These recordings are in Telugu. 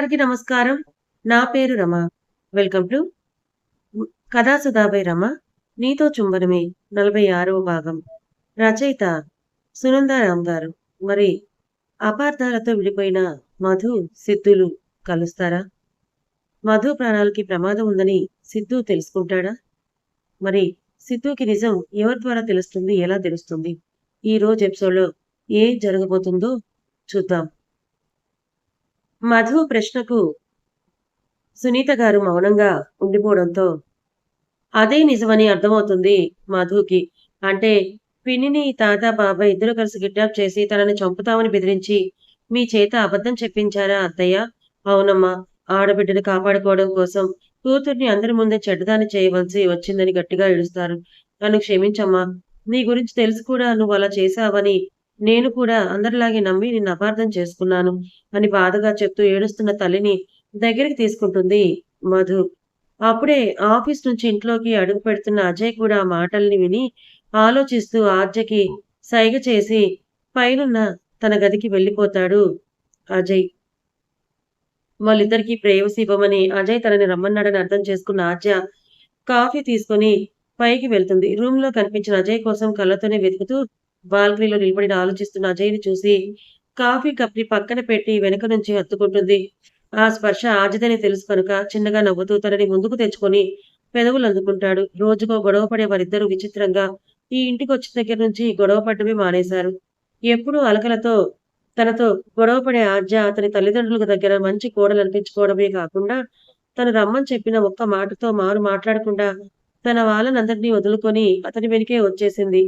అందరికీ నమస్కారం. నా పేరు Rama. Welcome to Kathasudha by Rama. నీతో చుంబనమే 46వ భాగం. రచయిత సునందారాం గారు. మరి అపార్థాలతో విడిపోయిన మధు, సిద్ధులు కలుస్తారా? మధు ప్రాణాలకి ప్రమాదం ఉందని సిద్ధు తెలుసుకుంటాడా? మరి సిద్ధుకి నిజం ఎవరి ద్వారా తెలుస్తుంది? ఎలా తెలుస్తుంది? ఈ రోజు ఎపిసోడ్‌లో ఏం జరగబోతుందో చూద్దాం. మధు ప్రశ్నకు సునీత గారు మౌనంగా ఉండిపోవడంతో అదే నిజమని అర్థమవుతుంది మధుకి. అంటే పిన్నిని, తాత, బాబాయ్ ఇద్దరు కలిసి కిడ్నాప్ చేసి తనని చంపుతామని బెదిరించి మీ చేత అబద్ధం చెప్పించారా అత్తయ్య? అవునమ్మా. ఆడబిడ్డని కాపాడుకోవడం కోసం కూతుర్ని అందరి ముందే చెడ్డదాన్ని చేయవలసి వచ్చిందని గట్టిగా ఏడుస్తారు. నన్ను క్షమించమ్మా. నీ గురించి తెలిసి కూడా నువ్వలా చేశావని నేను కూడా అందరిలాగే నమ్మి నిన్ను అపార్థం చేసుకున్నాను అని బాధగా చెప్తూ ఏడుస్తున్న తల్లిని దగ్గరికి తీసుకుంటుంది మధు. అప్పుడే ఆఫీస్ నుంచి ఇంట్లోకి అడుగుపెడుతున్న అజయ్ కూడా ఆ మాటల్ని విని ఆలోచిస్తూ ఆర్జకి సైగ చేసి పైనున్న తన గదికి వెళ్ళిపోతాడు అజయ్. వాళ్ళిద్దరికీ ప్రేయసి ఇవ్వమని అజయ్ తనని రమ్మన్నాడని అర్థం చేసుకున్న ఆర్య కాఫీ తీసుకొని పైకి వెళ్తుంది. రూమ్‌లో కనిపించిన అజయ్ కోసం కళ్ళతోనే వెతుకుతూ బాల్కనీలో నిలబడి ఆలోచిస్తున్న అజయ్‌ని చూసి కాఫీ కప్‌ని పక్కన పెట్టి వెనక నుంచి హత్తుకుంటుంది. ఆ స్పర్శ ఆర్యదని తెలుసు కనుక చిన్నగా నవ్వుతూ తనని ముందుకు తెచ్చుకొని పెదవులందుకుంటాడు. రోజుకో గొడవ పడే వారిద్దరూ విచిత్రంగా ఈ ఇంటికొచ్చిన దగ్గర నుంచి గొడవ పడడమే మానేశారు. ఎప్పుడూ అలకలతో తనతో గొడవ పడే ఆర్య అతని తల్లిదండ్రుల దగ్గర మంచి కోడలనిపించుకోవడమే కాకుండా తను రమ్మని చెప్పిన ఒక్క మాటతో మారు మాట్లాడకుండా తన వాళ్ళనందరినీ వదులుకొని అతని వెనకే వచ్చేసింది.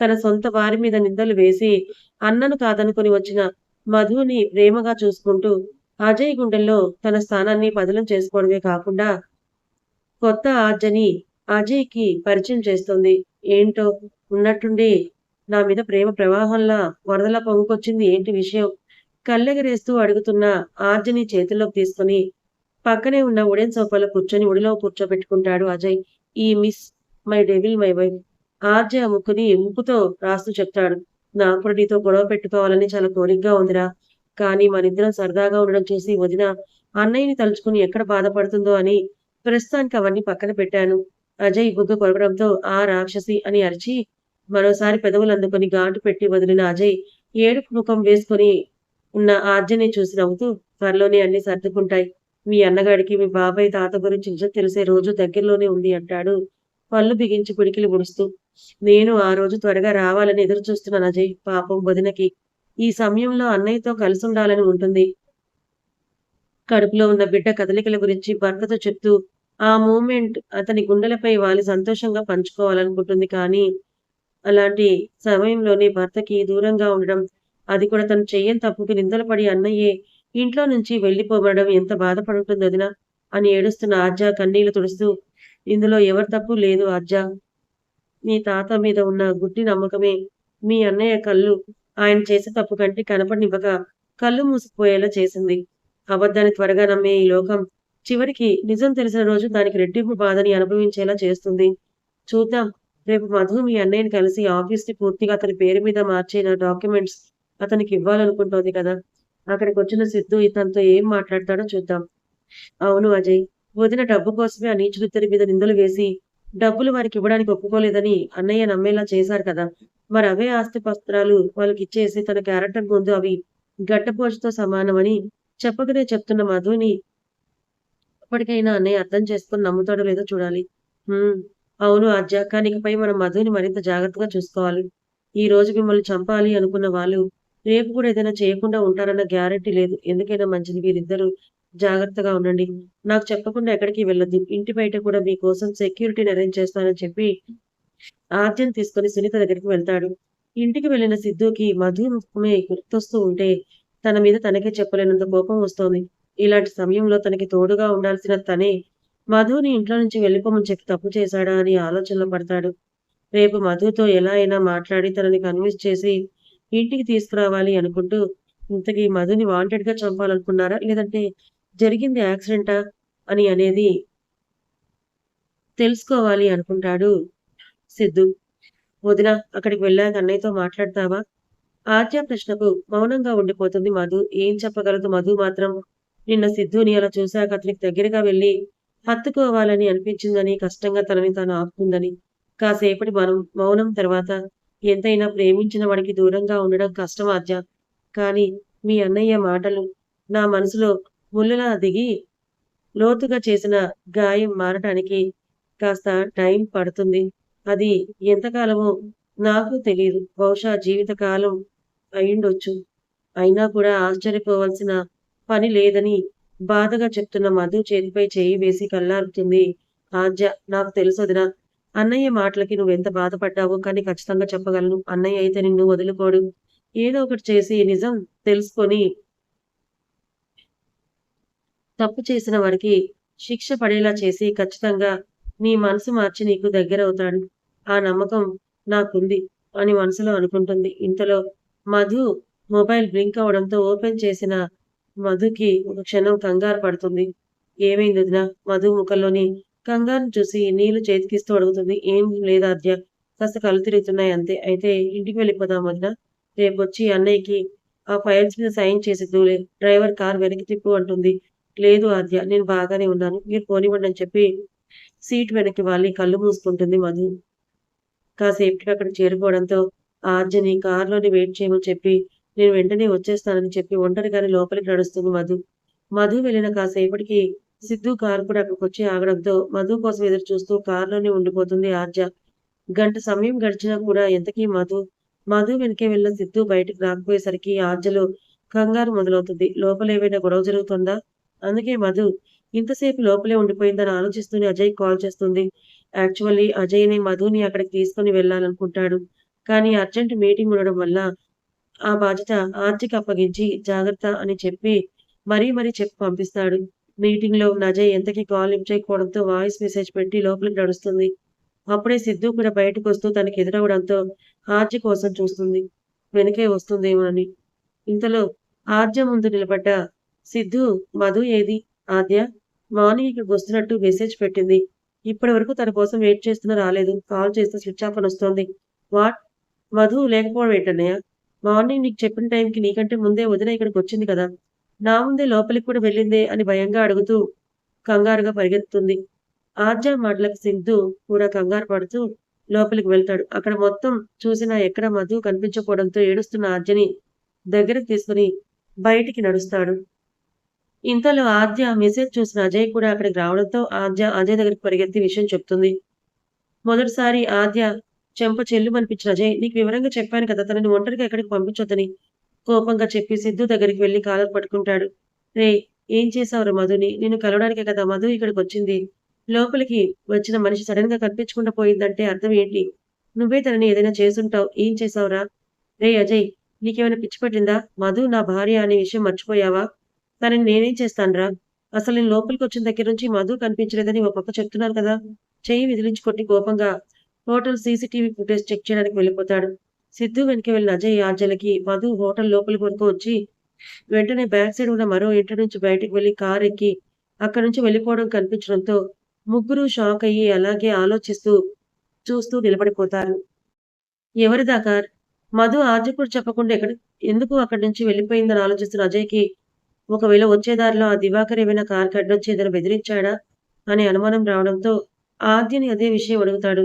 తన సొంత వారి మీద నిందలు వేసి అన్నను కాదనుకొని వచ్చిన మధుని ప్రేమగా చూసుకుంటూ అజయ్ గుండెల్లో తన స్థానాన్ని పదిలం చేసుకోవడమే కాకుండా కొత్త ఆర్జని అజయ్‌కి పరిచయం చేస్తుంది. ఏంటో ఉన్నట్టుండి నా మీద ప్రేమ ప్రవాహంలా వరదలా పొంగుకొచ్చింది ఏంటి విషయం? కళ్ళెగరేస్తూ అడుగుతున్న ఆర్జని చేతుల్లోకి తీసుకొని పక్కనే ఉన్న వుడెన్ సోఫాలో కూర్చొని ఒడిలో కూర్చోబెట్టుకుంటాడు అజయ్. ఈ miss my devil my wife. ఆర్జ ముక్కుని ముక్కుతో రాస్తూ చెప్తాడు. నాకు కూడా నీతో గొడవ పెట్టుకోవాలని చాలా కోరికగా ఉందిరా. కానీ మనిద్దరం సరదాగా ఉండడం చూసి వదిన అన్నయ్యని తలుచుకుని ఎక్కడ బాధపడుతుందో అని ప్రస్తుతానికి అవన్నీ పక్కన పెట్టాను. అజయ్ బుగ్గ కొరకడంతో ఆ రాక్షసి అని అరిచి మరోసారి పెదవులందుకొని ఘాటు పెట్టి వదిలిన అజయ్ ఏడుపు ముఖం వేసుకొని ఉన్న ఆర్జని చూసి నవ్వుతూ త్వరలోనే అన్ని సర్దుకుంటాయి. మీ అన్నగాడికి మీ బాబాయ్ తాత గురించి నిజం తెలిసే రోజు దగ్గరలోనే ఉంది అంటాడు పళ్ళు బిగించి పిడికిలి ముడుస్తూ. నేను ఆ రోజు త్వరగా రావాలని ఎదురు చూస్తున్నాను అజయ్. పాపం వదినకి ఈ సమయంలో అన్నయ్యతో కలిసుండాలని ఉంటుంది. కడుపులో ఉన్న బిడ్డ కదలికల గురించి భర్తతో చెప్తూ ఆ మూమెంట్ అతని గుండెలపై వాలి సంతోషంగా పంచుకోవాలనుకుంటుంది. కానీ అలాంటి సమయంలోనే భర్తకి దూరంగా ఉండడం, అది కూడా తను చెయ్యని తప్పుకి నిందలు పడి అన్నయ్యే ఇంట్లో నుంచి వెళ్ళిపోవడం ఎంత బాధపడుంటుంది వదిన అని ఏడుస్తున్న ఆర్జ కన్నీళ్లు తుడుస్తూ ఇందులో ఎవరి తప్పు లేదు ఆర్జ. మీ తాత మీద ఉన్న గుడ్డి నమ్మకమే మీ అన్నయ్య కళ్ళు ఆయన చేసే తప్పు కంటే కనపడనివ్వక కళ్ళు మూసుకుపోయేలా చేసింది. అబద్ధాన్ని త్వరగా నమ్మే ఈ లోకం చివరికి నిజం తెలిసిన రోజు దానికి రెట్టింపు బాధని అనుభవించేలా చేస్తుంది. చూద్దాం. రేపు మధు మీ అన్నయ్యని కలిసి ఆఫీస్‌ని పూర్తిగా అతని పేరు మీద మార్చిన డాక్యుమెంట్స్ అతనికి ఇవ్వాలనుకుంటోంది కదా! అక్కడికొచ్చిన సిద్ధు ఇతనితో ఏం మాట్లాడతాడో చూద్దాం. అవును అజయ్. వదిన డబ్బు కోసమే ఆ నీచులిద్దరి మీద నిందలు వేసి, డబ్బులు వారికివ్వడానికి ఒప్పుకోలేదని అన్నయ్య నమ్మేలా చేశారు కదా! మరవే ఆస్తిపత్రాలు వాళ్ళకిచ్చేసి తన క్యారెక్టర్ ముందు అవి గడ్డపోచతో సమానమని చెప్పకనే చెప్తున్న మధుని ఇప్పటికైనా అన్నయ్య అర్థం చేసుకొని నమ్ముతాడో లేదో చూడాలి. హ్మ్. అవును ఆర్జ. కానీ ఇకపై మనం మధుని మరింత జాగ్రత్తగా చూసుకోవాలి. ఈ రోజు మిమ్మల్ని చంపాలి అనుకున్న వాళ్ళు రేపు కూడా ఏదైనా చేయకుండా ఉంటారన్న గ్యారంటీ లేదు. ఎందుకైనా మంచిది మీరిద్దరూ జాగ్రత్తగా ఉండండి. నాకు చెప్పకుండా ఎక్కడికి వెళ్ళొద్దు. ఇంటి బయట కూడా మీకోసం సెక్యూరిటీని అరేంజ్ చేస్తానని చెప్పి ఆర్జని తీసుకొని సునీత దగ్గరికి వెళ్తాడు. ఇంటికి వెళ్ళిన సిద్ధుకి మధు ముఖమే గుర్తొస్తూ ఉంటే తన మీద తనకే చెప్పలేనంత కోపం వస్తోంది. ఇలాంటి సమయంలో తనకి తోడుగా ఉండాల్సిన తనే మధుని ఇంట్లో నుంచి వెళ్ళిపోమని చెప్పి తప్పు చేశాడా అని ఆలోచనలో పడతాడు. రేపు మధుతో ఎలా అయినా మాట్లాడి తనని కన్విన్స్ చేసి ఇంటికి తీసుకురావాలి అనుకుంటూ ఇంతకీ మధుని వాంటెడ్‌గా చంపాలనుకున్నారా? లేదంటే జరిగింది యాక్సిడెంటా? అని అనేది తెలుసుకోవాలి అనుకుంటాడు సిద్ధు. వదినా అక్కడికి వెళ్ళాక అన్నయ్యతో మాట్లాడతావా? ఆద్య ప్రశ్నకు మౌనంగా ఉండిపోతుంది మధు. ఏం చెప్పగలదు మధు మాత్రం? నిన్న సిద్ధుని అలా చూశాక అతనికి దగ్గరగా వెళ్ళి హత్తుకోవాలని అనిపించిందని, కష్టంగా తనని తాను ఆపుకుందని. కాసేపటి మౌనం తర్వాత ఎంతైనా ప్రేమించిన వాడికి దూరంగా ఉండడం కష్టం ఆద్య. కానీ మీ అన్నయ్య మాటలు నా మనసులో ముళ్ళులా దిగి లోతుగా చేసిన గాయం మారటానికి కాస్త టైం పడుతుంది. అది ఎంతకాలమో నాకు తెలీదు. బహుశా జీవితకాలం అయ్యుండొచ్చు. అయినా కూడా ఆశ్చర్యపోవాల్సిన పని లేదని బాధగా చెప్తున్న మధు చేతిపై చెయ్యి వేసి కళ్ళార్పుతుంది ఆద్య. నాకు తెలుసొదినా, అన్నయ్య మాటలకి నువ్వెంత బాధపడ్డావో, కానీ ఖచ్చితంగా చెప్పగలను. అన్నయ్య అయితే నిన్ను వదులుకోడు. ఏదో ఒకటి చేసి నిజం తెలుసుకొని తప్పు చేసిన వాడికి శిక్ష పడేలా చేసి ఖచ్చితంగా నీ మనసు మార్చి నీకు దగ్గరవుతాడు. ఆ నమ్మకం నాకుంది అని మనసులో అనుకుంటుంది. ఇంతలో మధు మొబైల్ బ్లింక్ అవ్వడంతో ఓపెన్ చేసిన మధుకి ఒక క్షణం కంగారు పడుతుంది. ఏమైంది వదినా? మధు ముఖంలోని కంగారును చూసి నీళ్లు చేతికిస్తూ అడుగుతుంది. ఏం లేదాద్య, కాస్త కళ్ళు తిరుగుతున్నాయి అంతే. అయితే ఇంటికి వెళ్ళిపోదాం వదినా. రేపొచ్చి అన్నయ్యకి ఆ ఫైల్స్ మీద సైన్ చేసిద్దువులే. డ్రైవర్ కార్ వెనక్కి తిప్పు అంటుంది. లేదు ఆద్య, నేను బాగానే ఉన్నాను. మీరు పోనివ్వండి అని చెప్పి సీట్ వెనక్కి వాలి కళ్ళు మూసుకుంటుంది మధు. కాసేపటికి అక్కడికి చేరుకోవడంతో ఆర్జని కారులోనే వెయిట్ చేయమని చెప్పి నేను వెంటనే వచ్చేస్తానని చెప్పి ఒంటరిగానే లోపలికి నడుస్తుంది మధు. మధు వెళ్ళిన కాసేపటికి సిద్ధు కారు కూడా అక్కడికొచ్చి ఆగడంతో మధు కోసం ఎదురు చూస్తూ కారులోనే ఉండిపోతుంది ఆర్జ. గంట సమయం గడిచినా కూడా ఎంతకీ మధు వెనకే వెళ్ళిన సిద్ధు బయటకు రాకపోయేసరికి ఆర్జలో కంగారు మొదలవుతుంది. లోపల ఏమైనా గొడవ జరుగుతుందా? అందుకే మధు ఇంతసేపు లోపలే ఉండిపోయిందని ఆలోచిస్తూనే అజయ్ కాల్ చేస్తుంది. యాక్చువల్లీ అజయ్‌ని, మధుని అక్కడికి తీసుకొని వెళ్ళాలనుకుంటాడు. కానీ అర్జెంట్ మీటింగ్ ఉండడం వల్ల ఆ బాధ్యత ఆర్చికి అప్పగించి జాగ్రత్త అని చెప్పి మరీ చెప్పి పంపిస్తాడు. మీటింగ్‌లో ఉన్న అజయ్ ఎంతకీ కాల్ లిఫ్ట్ చేయకపోవడంతో వాయిస్ మెసేజ్ పెట్టి లోపలికి నడుస్తుంది. అప్పుడే సిద్ధు కూడా బయటకొస్తూ తనకి ఎదురవ్వడంతో ఆర్చి కోసం చూస్తుంది. వెనకే వస్తుందేమోనని. ఇంతలో ఆర్జ ముందు నిలబడ్డ సిద్ధు, మధు ఏది? ఆద్య మార్నింగ్ ఇక్కడికొస్తున్నట్టు మెసేజ్ పెట్టింది. ఇప్పటి వరకు తన కోసం వెయిట్ చేస్తున్నా రాలేదు. కాల్ చేస్తే స్విచ్ ఆఫ్ అని వస్తోంది. వాట్? మధు లేకపోవడం ఏంటన్నయ్య? మార్నింగ్ నీకు చెప్పిన టైంకి నీకంటే ముందే వదిన ఇక్కడికొచ్చింది కదా! నా ముందే లోపలికి కూడా వెళ్ళిందే అని భయంగా అడుగుతూ కంగారుగా పరిగెత్తుతుంది. ఆర్జా మాటలకు సిద్ధు కూడా కంగారు పడుతూ లోపలికి వెళ్తాడు. అక్కడ మొత్తం చూసినా ఎక్కడ మధు కనిపించకపోవడంతో ఏడుస్తున్న ఆర్జని దగ్గరకు తీసుకుని బయటికి నడుస్తాడు. ఇంతలో ఆద్య మెసేజ్ చూసిన అజయ్ కూడా అక్కడికి రావడంతో ఆద్య అజయ్ దగ్గరికి పరిగెత్తి విషయం చెప్తుంది. మొదటిసారి ఆద్య చెంప చెల్లుమనిపించిన అజయ్, నీకు వివరంగా చెప్పాను కదా తనని ఒంటరిగా ఎక్కడికి పంపించొద్దని. కోపంగా చెప్పి సిద్ధు దగ్గరికి వెళ్లి కాలర్ పట్టుకుంటాడు. రేయ్, ఏం చేశావురా మధుని? నిన్ను కలవడానికే కదా మధు ఇక్కడికొచ్చింది. లోపలికి వచ్చిన మనిషి సడన్ గా కనిపించకుండా పోయిందంటే అర్థం ఏంటి? నువ్వే తనని ఏదైనా చేసుంటావు. ఏం చేశావురా? రేయ్ అజయ్, నీకేమైనా పిచ్చి పట్టిందా? మధు నా భార్య అనే విషయం మర్చిపోయావా? తనని నేనేం చేస్తానురా? అసలు నేను లోపలికొచ్చిన దగ్గర నుంచి మధు కనిపించలేదని ఓ పక్క చెప్తున్నారు కదా! చెయ్యి విదిలించి కొట్టి కోపంగా హోటల్ సీసీటీవీ ఫుటేజ్ చెక్ చేయడానికి వెళ్ళిపోతాడు. సిద్ధు వెనక వెళ్ళిన అజయ్, ఆర్జలకి మధు హోటల్ లోపలి వరకు వచ్చి వెంటనే బ్యాక్ సైడ్ ఉన్న మరో ఇంటి నుంచి బయటికి వెళ్లి కారు ఎక్కి అక్కడి నుంచి వెళ్ళిపోవడం కనిపించడంతో ముగ్గురు షాక్ అయ్యి అలాగే ఆలోచిస్తూ చూస్తూ నిలబడిపోతారు. ఎవరిదా కార్? మధు ఆర్జ కూడా చెప్పకుండా ఎందుకు అక్కడి నుంచి వెళ్ళిపోయిందని ఆలోచిస్తున్న అజయ్‌కి ఒకవేళ వచ్చే దారిలో ఆ దివాకర్ ఏమైనా కారుకి అడ్డొచ్చి ఏదైనా బెదిరించాడా అనే అనుమానం రావడంతో ఆద్యని అదే విషయం అడుగుతాడు.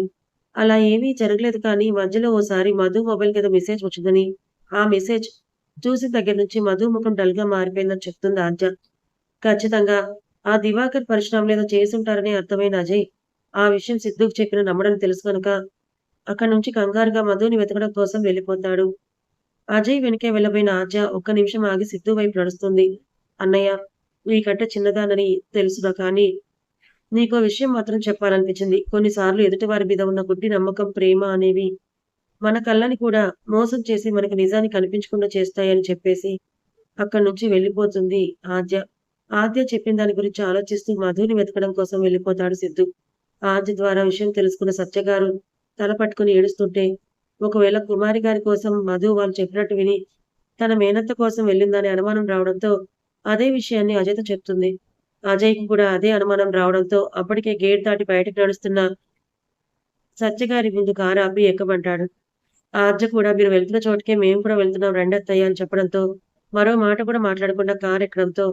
అలా ఏమీ జరగలేదు కానీ మధ్యలో ఓసారి మధు మొబైల్‌కి ఏదో మెసేజ్ వచ్చిందని, ఆ మెసేజ్ చూసిన దగ్గర నుంచి మధు ముఖం డల్‌గా మారిపోయిందని చెప్తుంది ఆద్య. ఖచ్చితంగా ఆ దివాకర్ పరిశ్రమలో ఏదో చేసుంటారని అర్థమైన అజయ్ ఆ విషయం సిద్ధుకు చెప్పినా నమ్మడని తెలుసు కనుక అక్కడి నుంచి కంగారుగా మధుని వెతకడం కోసం వెళ్ళిపోతాడు. అజయ్ వెనకే వెళ్ళబోయిన ఆద్య ఒక్క నిమిషం ఆగి సిద్ధు వైపు నడుస్తుంది. అన్నయ్య, నీకంటే చిన్నదానని తెలుసురా, కానీ నీకో విషయం మాత్రం చెప్పాలనిపించింది. కొన్నిసార్లు ఎదుటివారి మీద ఉన్న గుడ్డి నమ్మకం, ప్రేమ అనేవి మన కళ్ళని కూడా మోసం చేసి మనకి నిజాన్ని కనిపించకుండా చేస్తాయని చెప్పేసి అక్కడి నుంచి వెళ్ళిపోతుంది ఆద్య. ఆద్య చెప్పిన దాని గురించి ఆలోచిస్తూ మధుని వెతకడం కోసం వెళ్ళిపోతాడు సిద్ధు. ఆద్య ద్వారా విషయం తెలుసుకున్న సత్యగారు తల పట్టుకుని ఏడుస్తుంటే, ఒకవేళ కుమారి గారి కోసం మధు వాళ్ళు చెప్పినట్టు విని తన మేనత్త కోసం వెళ్ళిందనే అనుమానం రావడంతో అదే విషయాన్ని అజయ్‌తో చెప్తుంది. అజయ్‌కి కూడా అదే అనుమానం రావడంతో అప్పటికే గేట్ దాటి బయటకు నడుస్తున్న సత్యగారి ముందు కారు ఆపి ఎక్కమంటాడు. ఆర్జ కూడా మీరు వెళ్తున్న చోటుకే మేము కూడా వెళ్తున్నాం రండత్తయ్య అని చెప్పడంతో మరో మాట కూడా మాట్లాడకుండా కారు ఎక్కడంతో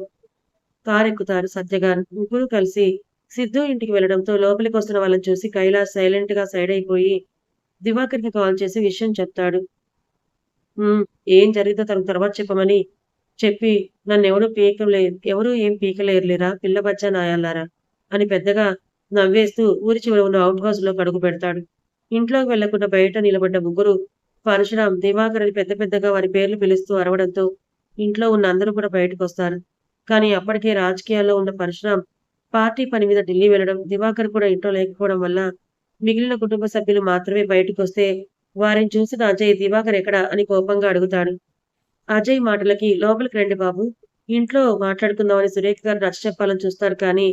కారెక్కుతారు సత్యగారు. ముగ్గురు కలిసి సిద్ధు ఇంటికి వెళ్ళడంతో లోపలికొస్తున్న వాళ్ళని చూసి కైలాష్ సైలెంట్‌గా సైడ్ అయిపోయి దివాకర్‌కి కాల్ చేసి విషయం చెప్తాడు. హ్మ్. ఏం జరిగిందో తనకు తర్వాత చెప్పమని చెప్పి ఎవరు ఏం పీకలేరులేరా పిల్ల బచ్చా నాయాలారా అని పెద్దగా నవ్వేస్తూ ఊరి చివర ఉన్న ఔట్ హౌస్‌లోకి అడుగుపెడతాడు. ఇంట్లోకి వెళ్ళకుండా బయట నిలబడ్డ ముగ్గురు పరశురాం, దివాకర్ అని పెద్ద పెద్దగా వారి పేర్లు పిలుస్తూ అరవడంతో ఇంట్లో ఉన్న అందరూ కూడా బయటకొస్తారు. కానీ అప్పటికే రాజకీయాల్లో ఉన్న పరశురాం పార్టీ పని మీద ఢిల్లీ వెళ్ళడం, దివాకర్ కూడా ఇంట్లో లేకపోవడం వల్ల మిగిలిన కుటుంబ సభ్యులు మాత్రమే బయటకొస్తే వారిని చూసిన అజయ్ దివాకర్ ఎక్కడ అని కోపంగా అడుగుతాడు. అజయ్ మాటలకి "లోపలికి రండి బాబు. ఇంట్లో మాట్లాడుకుందామని" సురేఖ గారు నచ్చచెప్పాలని చూస్తారు కానీ,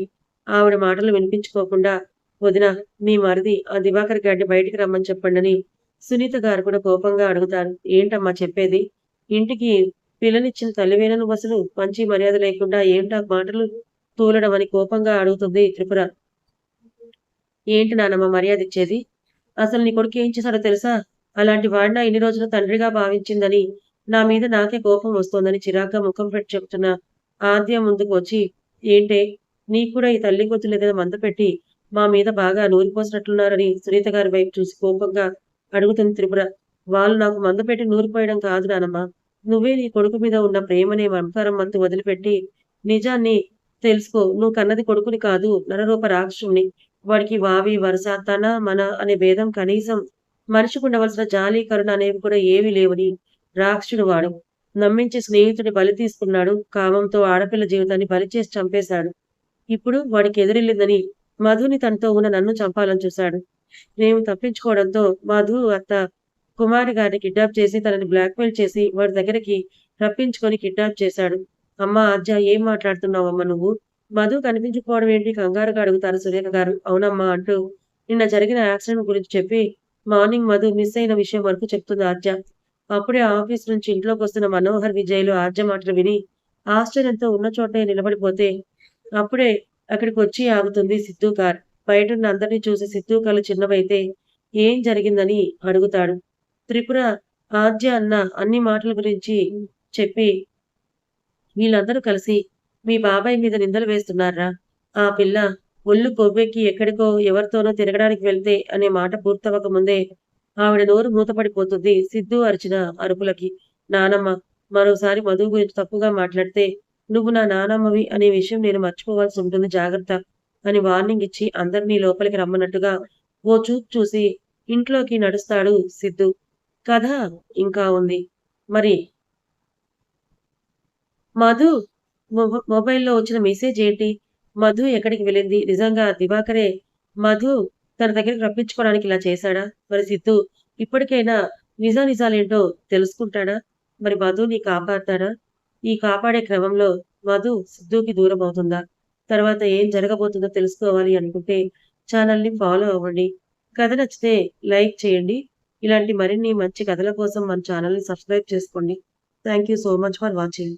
ఆవిడ మాటలు వినిపించుకోకుండా, "వదినా మీ మరిది ఆ దివాకర్ గాడిని బయటికి రమ్మని చెప్పండని" సునీత గారు కూడా కోపంగా అడుగుతారు. "ఏంటమ్మా చెప్పేది? ఇంటికి పిల్లనిచ్చిన తల్లివేనా నువ్వసలు? మంచి మర్యాద లేకుండా ఏంటా మాటలు తూలడం" అని కోపంగా అడుగుతుంది త్రిపుర. "ఏంటి నానమ్మ మర్యాదిచ్చేది? అసలు నీ కొడుకు ఏం చేశాడో తెలుసా? అలాంటి వాడినా ఇన్ని రోజులు తండ్రిగా భావించిందని, నా మీద నాకే కోపం వస్తోందని" చిరాగ్గా ముఖం పెట్టి చెప్తున్న ఆద్య ముందుకు వచ్చి, "ఏంటే నీకు కూడా ఈ తల్లి కూతుర్లేదైనా మందు పెట్టి మా మీద బాగా నూరిపోసినట్లున్నారని" సునీత గారి వైపు చూసి కోపంగా అడుగుతుంది త్రిపుర. "వాళ్ళు నాకు మందు పెట్టి నూరిపోయడం కాదు నానమ్మ. నువ్వే నీ కొడుకు మీద ఉన్న ప్రేమనే మమకారం మత్తు వదిలిపెట్టి నిజాన్ని తెలుసుకో. నువ్వు కన్నది కొడుకుని కాదు నరరూప రాక్షసుడిని. వాడికి వావి, వరస, తన, మన అనే భేదం కనీసం మనిషికుండవలసిన జాలి, కరుణ అనేవి కూడా ఏవీ లేవని రాక్షసుడు వాడు. నమ్మించి స్నేహితుడి బలి తీసుకున్నాడు. కామంతో ఆడపిల్ల జీవితాన్ని బలి చేసి చంపేశాడు. ఇప్పుడు వాడికి ఎదురెళ్ళిందని మధుని తనతో ఉన్న నన్ను చంపాలని చూశాడు. మేము తప్పించుకోవడంతో మధు అత్త కుమారి గారిని కిడ్నాప్ చేసి తనని బ్లాక్‌మెయిల్ చేసి వాడి దగ్గరికి రప్పించుకొని కిడ్నాప్ చేశాడు. అమ్మా ఆద్య ఏం మాట్లాడుతున్నావమ్మా నువ్వు? మధు కనిపించకపోవడం ఏంటి? కంగారుగా అడుగుతారు సురేఖ గారు. అవునమ్మా అంటూ నిన్న జరిగిన యాక్సిడెంట్ గురించి చెప్పి మార్నింగ్ మధు మిస్ అయిన విషయం వరకు చెప్తుంది ఆద్య. అప్పుడే ఆఫీస్ నుంచి ఇంట్లోకొస్తున్న మనోహర్, విజయ్‌లు ఆద్య మాటలు విని ఆశ్చర్యంతో ఉన్న చోటే నిలబడిపోతే అప్పుడే అక్కడికొచ్చి ఆగుతుంది సిద్ధూ కార్. బయటున్న అందరిని చూసి సిద్ధూ కళ్ళు చిన్నవైతే ఏం జరిగిందని అడుగుతాడు. త్రిపుర, ఆద్య అన్న అన్ని మాటల గురించి చెప్పి వీళ్ళందరూ కలిసి మీ బాబాయ్ మీద నిందలు వేస్తున్నార్రా. ఆ పిల్ల ఒళ్ళు కొవ్వెక్కి ఎక్కడికో ఎవరితోనో తిరగడానికి వెళ్తే అనే మాట పూర్తవ్వక ముందే ఆవిడ నోరు మూతపడిపోతుంది సిద్ధు అరిచిన అరుపులకి. నానమ్మ మరోసారి మధు గురించి తప్పుగా మాట్లాడితే నువ్వు నా నానమ్మవి అనే విషయం నేను మర్చిపోవాల్సి ఉంటుంది జాగ్రత్త అని వార్నింగ్ ఇచ్చి అందరినీ లోపలికి రమ్మన్నట్టుగా ఓ చూపు చూసి ఇంట్లోకి నడుస్తాడు సిద్ధు. కథ ఇంకా ఉంది. మరి మధు మొబైల్‌లో వచ్చిన మెసేజ్ ఏంటి? మధు ఎక్కడికి వెళ్ళింది? నిజంగా దివాకరే మధు తన దగ్గరికి రప్పించుకోవడానికి ఇలా చేశాడా? మరి సిద్ధు ఇప్పటికైనా నిజానిజాలేంటో తెలుసుకుంటాడా? మరి మధుని కాపాడతాడా? ఈ కాపాడే క్రమంలో మధు సిద్ధుకి దూరమవుతుందా? తర్వాత ఏం జరగబోతుందో తెలుసుకోవాలి అనుకుంటే ఛానల్‌ని ఫాలో అవ్వండి. కథ నచ్చితే లైక్ చేయండి. ఇలాంటి మరిన్ని మంచి కథల కోసం మన ఛానల్‌ని సబ్స్క్రైబ్ చేసుకోండి. Thank you so much for watching.